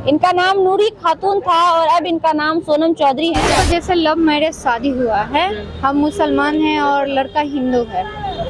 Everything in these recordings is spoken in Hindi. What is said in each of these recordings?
इनका नाम नूरी खातून था और अब इनका नाम सोनम चौधरी है। तो जैसे लव मैरिज शादी हुआ है, हम मुसलमान हैं और लड़का हिंदू है,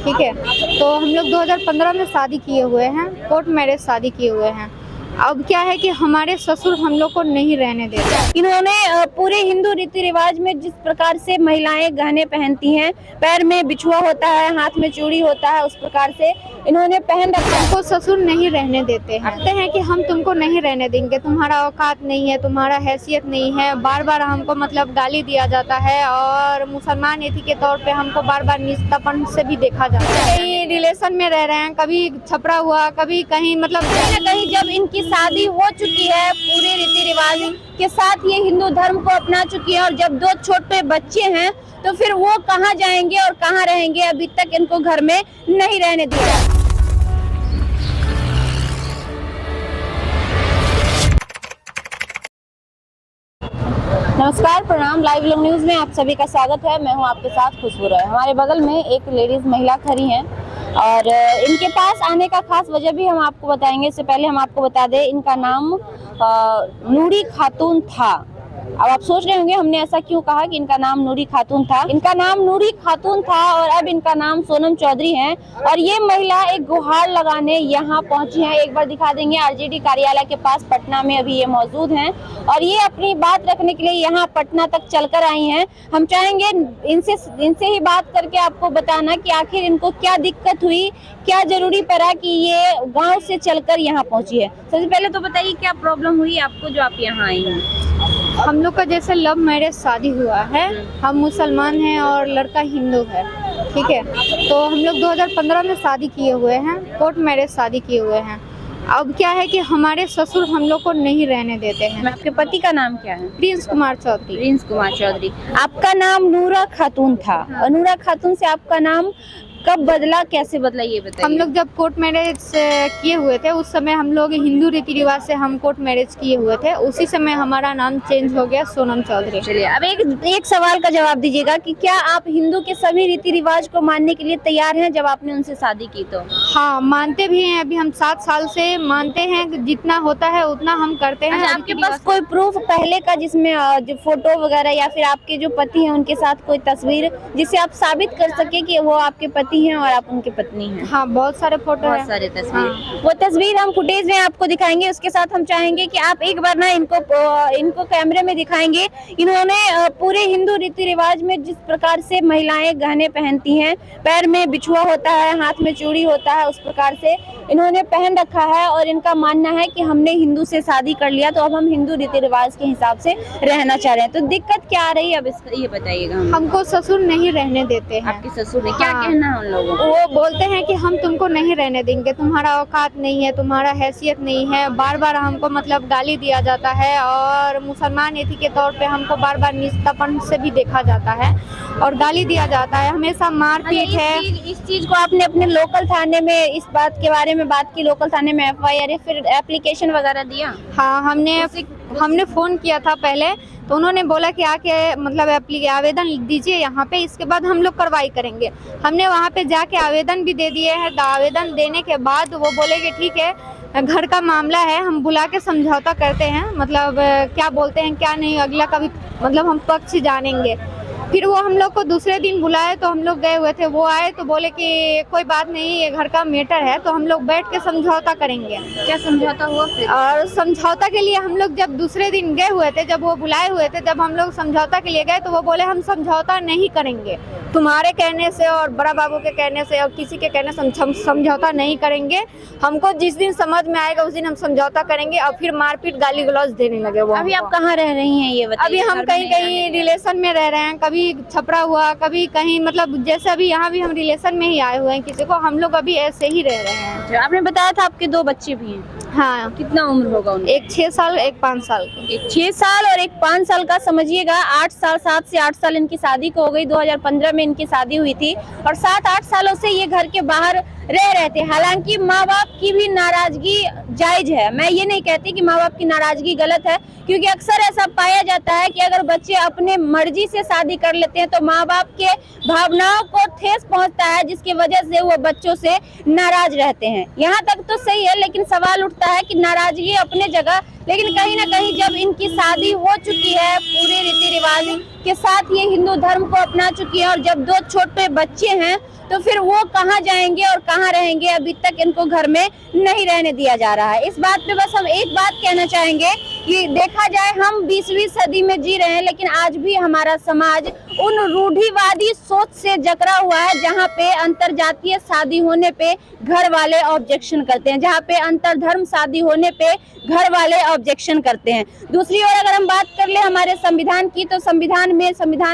ठीक है। तो हम लोग 2015 में शादी किए हुए हैं, कोर्ट मैरिज शादी किए हुए हैं। अब क्या है कि हमारे ससुर हम लोग को नहीं रहने देते। इन्होंने पूरे हिंदू रीति रिवाज में जिस प्रकार से महिलाएं गहने पहनती हैं, पैर में बिछुआ होता है, हाथ में चूड़ी होता है, उस प्रकार से इन्होंने पहन रखा है। हमको ससुर नहीं रहने देते हैं, कहते हैं कि हम तुमको नहीं रहने देंगे, तुम्हारा औकात नहीं है, तुम्हारा हैसियत नहीं है। बार बार हमको मतलब गाली दिया जाता है और मुसलमान नीति के तौर पे हमको बार बार निस्तापन से भी देखा जाता है। कहीं रिलेशन में रह रहे हैं, कभी छपरा हुआ, कभी कहीं मतलब कहीं न कहीं जब इनकी शादी हो चुकी है पूरे रीति रिवाज के साथ, ये हिंदू धर्म को अपना चुकी है और जब 2 छोटे बच्चे हैं तो फिर वो कहाँ जाएंगे और कहाँ रहेंगे। अभी तक इनको घर में नहीं रहने दिया। नमस्कार, प्रणाम। लाइव लोग न्यूज में आप सभी का स्वागत है। मैं हूं आपके साथ खुशबू रॉय। हमारे बगल में एक लेडीज महिला खड़ी हैं और इनके पास आने का खास वजह भी हम आपको बताएंगे। इससे पहले हम आपको बता दें, इनका नाम नूरी खातून था। अब आप सोच रहे होंगे हमने ऐसा क्यों कहा कि इनका नाम नूरी खातून था। इनका नाम नूरी खातून था और अब इनका नाम सोनम चौधरी है और ये महिला एक गुहार लगाने यहाँ पहुंची है। एक बार दिखा देंगे, आरजेडी कार्यालय के पास पटना में अभी ये मौजूद हैं और ये अपनी बात रखने के लिए यहाँ पटना तक चलकर आई हैं। हम चाहेंगे इनसे ही बात करके आपको बताना कि आखिर इनको क्या दिक्कत हुई, क्या जरूरी पड़ा कि ये गाँव से चलकर यहाँ पहुंची है। सबसे पहले तो बताइए क्या प्रॉब्लम हुई आपको जो आप यहाँ आई हैं। हम लोग का जैसे लव मैरिज शादी हुआ है, हम मुसलमान हैं और लड़का हिंदू है, ठीक है। तो हम लोग 2015 में शादी किए हुए हैं, कोर्ट मैरिज शादी किए हुए हैं। अब क्या है कि हमारे ससुर हम लोग को नहीं रहने देते हैं। आपके पति का नाम क्या है? प्रिंस कुमार चौधरी। प्रिंस कुमार चौधरी। आपका नाम नूरा खातून था और नूरा खातून से आपका नाम कब बदला, कैसे बदला, ये बताइए। हम लोग जब कोर्ट मैरिज किए हुए थे उस समय हम लोग हिंदू रीति रिवाज से हम कोर्ट मैरिज किए हुए थे, उसी समय हमारा नाम चेंज हो गया सोनम चौधरी। चलिए, अब एक सवाल का जवाब दीजिएगा कि क्या आप हिंदू के सभी रीति रिवाज को मानने के लिए तैयार हैं जब आपने उनसे शादी की तो? हाँ, मानते भी हैं। अभी हम 7 साल से मानते हैं, जितना होता है उतना हम करते हैं। अच्छा, आपके पास कोई प्रूफ पहले का जिसमें जो फोटो वगैरह या फिर आपके जो पति हैं उनके साथ कोई तस्वीर जिसे आप साबित कर सके कि वो आपके पति हैं और आप उनकी पत्नी हैं? हाँ, बहुत सारे फोटो हैं, बहुत सारे तस्वीर। वो तस्वीर हम फुटेज में आपको दिखाएंगे। उसके साथ हम चाहेंगे कि आप एक बार ना इनको कैमरे में दिखाएंगे। इन्होंने पूरे हिंदू रीति रिवाज में जिस प्रकार से महिलाएं गहने पहनती हैं, पैर में बिछुआ होता है, हाथ में चूड़ी होता है, उस प्रकार से इन्होंने पहन रखा है और इनका मानना है कि हमने हिंदू से शादी कर लिया तो अब हम हिंदू रीति रिवाज के हिसाब से रहना चाह रहे हैं। तो दिक्कत क्या आ रही है अब इसका ये बताइएगा। हमको ससुर नहीं रहने देते हैं। आपके ससुर ने क्या हाँ। कहना है उन लोगों को? वो बोलते हैं कि हम तुमको नहीं रहने देंगे, तुम्हारा औकात नहीं है, तुम्हारा हैसियत नहीं है। बार बार हमको मतलब गाली दिया जाता है और मुसलमान नीति के तौर पे हमको बार बार निस्तापन से भी देखा जाता है और गाली दिया जाता है, हमेशा मारपीट है। इस चीज को आपने अपने लोकल थाने में इस बात के बारे में बात की, लोकल थाने में FIR या फिर एप्लीकेशन वगैरह दिया? हाँ, हमने फ़ोन किया था पहले, तो उन्होंने बोला कि आके मतलब आवेदन दीजिए यहाँ पे, इसके बाद हम लोग कार्रवाई करेंगे। हमने वहाँ पे जाके आवेदन भी दे दिए हैं। आवेदन देने के बाद वो बोले कि ठीक है, घर का मामला है, हम बुला के समझौता करते हैं, मतलब क्या बोलते हैं क्या नहीं, अगला का भी मतलब हम पक्ष जानेंगे। फिर वो हम लोग को दूसरे दिन बुलाए तो हम लोग गए हुए थे, वो आए तो बोले कि कोई बात नहीं, ये घर का मैटर है, तो हम लोग बैठ के समझौता करेंगे। क्या समझौता हुआ फिर? और समझौता के लिए हम लोग जब दूसरे दिन गए हुए थे, जब वो बुलाए हुए थे, जब हम लोग समझौता के लिए गए तो वो बोले हम समझौता नहीं करेंगे, तुम्हारे कहने से और बड़ा बाबू के कहने से और किसी के कहने से हम समझौता नहीं करेंगे। हमको जिस दिन समझ में आएगा उस दिन हम समझौता करेंगे। और फिर मारपीट गाली गलौज देने लगे वो। अभी आप कहाँ रह रही हैं ये बताइए? अभी हम कहीं रिलेशन में रह रहे हैं, कभी छपरा हुआ, कभी कहीं, मतलब जैसे अभी यहाँ भी हम रिलेशन में ही आए हुए हैं किसी को, हम लोग अभी ऐसे ही रह रहे हैं। आपने बताया था आपके 2 बच्चे भी हैं। हाँ। कितना उम्र होगा उनका? एक 6 साल, एक 5 साल की। एक 6 साल और एक 5 साल का। समझिएगा 8 साल, 7 से 8 साल इनकी शादी को हो गई। 2015 में इनकी शादी हुई थी और 7-8 सालों से ये घर के बाहर रह रहे थे। हालांकि माँ बाप की भी नाराजगी जायज है, मैं ये नहीं कहती कि माँ बाप की नाराजगी गलत है, क्योंकि अक्सर ऐसा पाया जाता है कि अगर बच्चे अपने मर्जी से शादी कर लेते हैं तो माँ बाप के भावनाओं को ठेस पहुंचता है, जिसकी वजह से वो बच्चों से नाराज रहते हैं। यहाँ तक तो सही है, लेकिन सवाल उठता है कि नाराजगी अपने जगह लेकिन कहीं ना कहीं जब इनकी शादी हो चुकी है पूरे रीति रिवाज के साथ, ये हिंदू धर्म को अपना चुकी है, और जब 2 छोटे बच्चे हैं तो फिर वो कहाँ जाएंगे और कहाँ रहेंगे? अभी तक इनको घर में नहीं रहने दिया जा रहा है। इस बात पे बस हम एक बात कहना चाहेंगे कि देखा जाए हम 20वीं सदी में जी रहे हैं, लेकिन आज भी हमारा समाज उन रूढ़िवादी सोच से जकड़ा हुआ है, जहाँ पे अंतरजातीय शादी होने पे घर वाले ऑब्जेक्शन करते हैं, जहाँ पे अंतरधर्म शादी होने पे घर वाले ऑब्जेक्शन करते हैं। दूसरी ओर अगर हम बात कर ले हमारे संविधान की, तो संविधान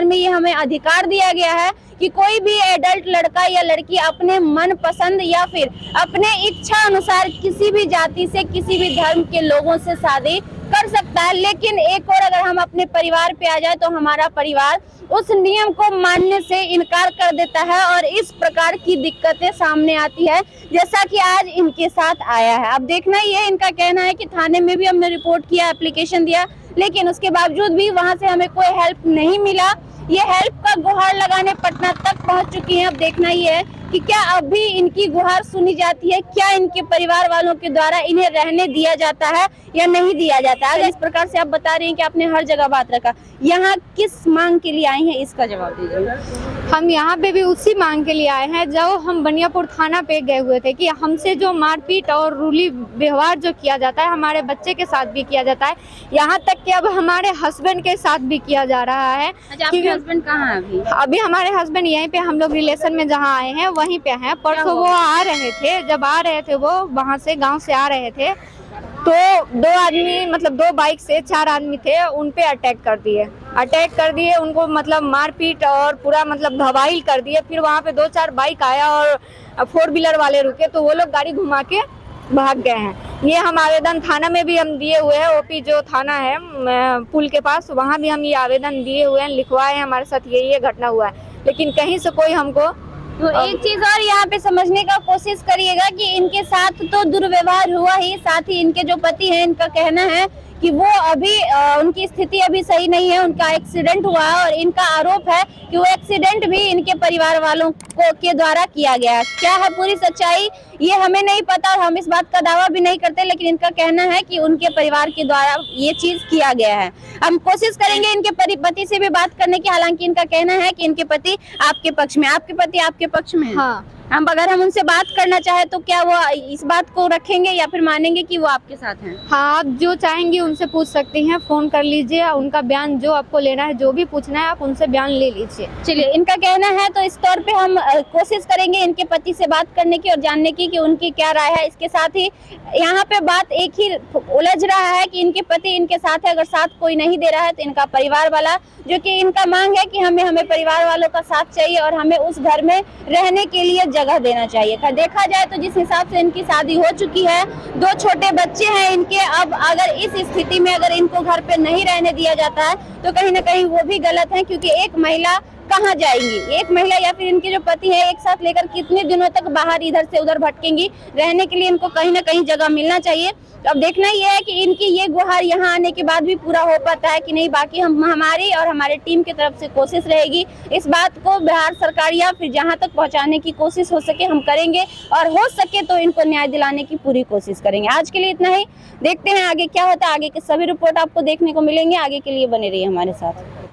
में ये हमें अधिकार दिया गया है कि कोई भी एडल्ट लड़का या लड़की अपने मन पसंद या फिर अपने इच्छा अनुसार किसी भी जाति से, किसी भी धर्म के लोगों से शादी कर सकता है। लेकिन एक और अगर हम अपने परिवार पे आ जाए तो हमारा परिवार उस नियम को मानने से इनकार कर देता है और इस प्रकार की दिक्कतें सामने आती है, जैसा कि आज इनके साथ आया है। अब देखना ये इनका कहना है कि थाने में भी हमने रिपोर्ट किया, एप्लीकेशन दिया, लेकिन उसके बावजूद भी वहां से हमें कोई हेल्प नहीं मिला। ये हेल्प का गुहार लगाने पटना तक पहुंच चुकी हैं। अब देखना ये है कि क्या अब भी इनकी गुहार सुनी जाती है, क्या इनके परिवार वालों के द्वारा इन्हें रहने दिया जाता है या नहीं दिया जाता है। अगर इस प्रकार से आप बता रही हैं कि आपने हर जगह बात रखा, यहाँ किस मांग के लिए आई हैं, इसका जवाब दीजिए। हम यहाँ पे भी उसी मांग के लिए आए हैं जो हम बनियापुर थाना पे गए हुए थे कि हमसे जो मारपीट और रूली व्यवहार जो किया जाता है, हमारे बच्चे के साथ भी किया जाता है, यहाँ तक कि अब हमारे हस्बैंड के साथ भी किया जा रहा है। अच्छा, आपके हस्बैंड कहाँ हैं अभी? अभी हमारे हस्बैंड यहीं पे, हम लोग रिलेशन में जहाँ आए हैं वहीं पे हैं। परसों वो आ रहे थे, जब आ रहे थे वो वहाँ से गाँव से आ रहे थे, तो 2 आदमी, मतलब 2 बाइक से 4 आदमी थे, उन पे अटैक कर दिए, उनको मतलब मारपीट और पूरा मतलब घवाइल कर दिए। फिर वहाँ पे 2-4 बाइक आया और 4 व्हीलर वाले रुके, तो वो लोग गाड़ी घुमा के भाग गए हैं। ये हम आवेदन थाना में भी हम दिए हुए हैं, ओपी जो थाना है पुल के पास, वहाँ भी हम ये आवेदन दिए हुए हैं, लिखवाए हैं, हमारे साथ ये घटना हुआ है, लेकिन कहीं से कोई हमको। तो एक चीज और यहाँ पे समझने का कोशिश करिएगा कि इनके साथ तो दुर्व्यवहार हुआ ही, साथ ही इनके जो पति हैं, इनका कहना है कि वो अभी उनकी स्थिति अभी सही नहीं है, उनका एक्सीडेंट हुआ है, और इनका आरोप है कि वो एक्सीडेंट भी इनके परिवार वालों के द्वारा किया गया है। क्या है पूरी सच्चाई ये हमें नहीं पता और हम इस बात का दावा भी नहीं करते, लेकिन इनका कहना है कि उनके परिवार के द्वारा ये चीज किया गया है। हम कोशिश करेंगे इनके पति से भी बात करने की, हालांकि इनका कहना है कि इनके पति आपके पक्ष में, आपके पति आपके पक्ष में है। हाँ, अगर हम उनसे बात करना चाहे तो क्या वो इस बात को रखेंगे या फिर मानेंगे कि वो आपके साथ हैं? हाँ, आप जो चाहेंगे उनसे पूछ सकती हैं, फोन कर लीजिए, उनका बयान जो आपको लेना है, जो भी पूछना है आप उनसे बयान ले लीजिए। चलिए, इनका कहना है तो इस तौर पे हम कोशिश करेंगे इनके पति से बात करने की और जानने की कि उनकी क्या राय है। इसके साथ ही यहाँ पे बात एक ही उलझ रहा है कि इनके पति इनके साथ है, अगर साथ कोई नहीं दे रहा है तो इनका परिवार वाला, जो कि इनका मांग है कि हमें परिवार वालों का साथ चाहिए और हमें उस घर में रहने के लिए जगह देना चाहिए। देखा जाए तो जिस हिसाब से इनकी शादी हो चुकी है, 2 छोटे बच्चे हैं इनके, अब अगर इस स्थिति में अगर इनको घर पे नहीं रहने दिया जाता है तो कहीं ना कहीं वो भी गलत है, क्योंकि एक महिला कहाँ जाएंगी, एक महिला या फिर इनके जो पति है एक साथ लेकर कितने दिनों तक बाहर इधर से उधर भटकेंगी। रहने के लिए इनको कहीं ना कहीं जगह मिलना चाहिए। तो अब देखना ये है कि इनकी ये गुहार यहाँ आने के बाद भी पूरा हो पाता है कि नहीं। बाकी हमारी और हमारे टीम की तरफ से कोशिश रहेगी इस बात को बिहार सरकार या फिर जहाँ तक पहुँचाने की कोशिश हो सके हम करेंगे, और हो सके तो इनको न्याय दिलाने की पूरी कोशिश करेंगे। आज के लिए इतना ही, देखते हैं आगे क्या होता है। आगे के सभी रिपोर्ट आपको देखने को मिलेंगे, आगे के लिए बने रहिए हमारे साथ।